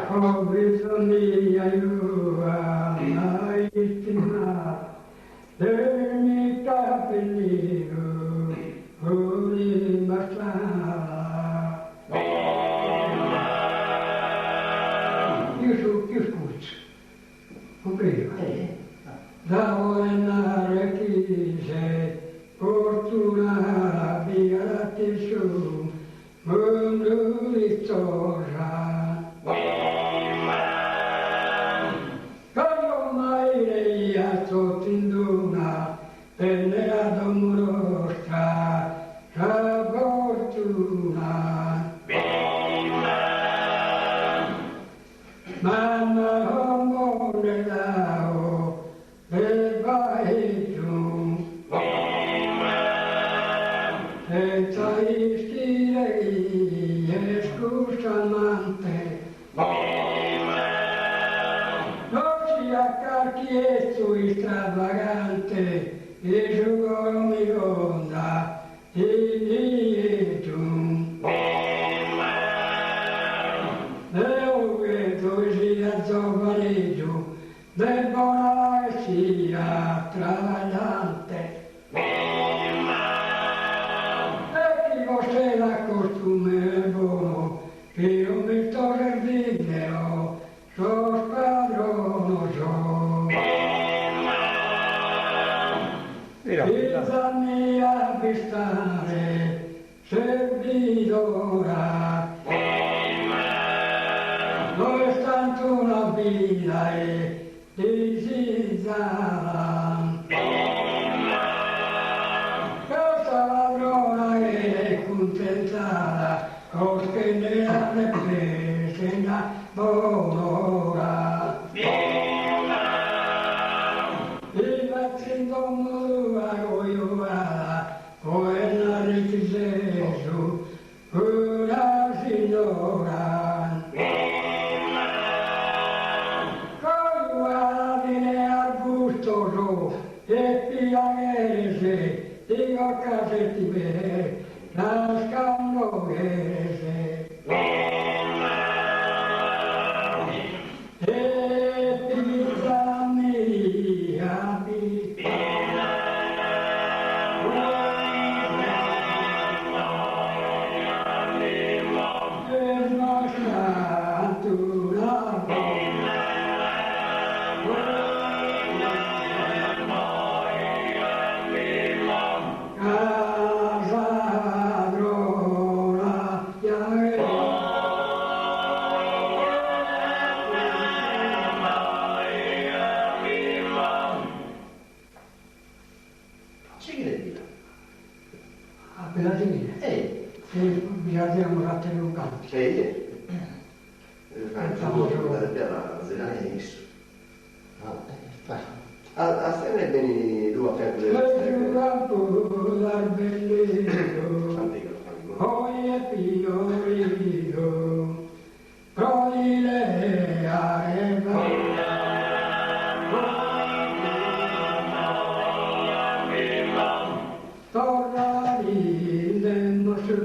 Ho bisogno di aiuto, mai stima, del mio capellino, fuori bastava. Io scuso, comprendo. Da buona chiese, fortuna beati su, mondo di torra. Quando mai lei ha sottinduna, penne ad amorostra, la fortuna. Mamma amore lao, e vai giù. Senza ischire e scusamante, non sia carchietto stravagante, e giugò mi onda, e giù. Eo vedo sia giovaneggio, del buona sia travagliante. Se la costume è buono, che io mi sto servindo, so spadrono so. Senza mia avvistare, servidora. Non è tanto una vita e desiderata. Contentata, che ne ha prese la buon'ora. Il mattino muova goiola, poi la richisesu, una signora. Con guardine arbustoso e pianese, dico casetti bene, las candorese. E pizza mia, e nostra natura. Abbiamo fatto un canto. A sempre bene due a fianco del campo l'arbellino, poi è piorino, poi le areva. Torna lì nel nostro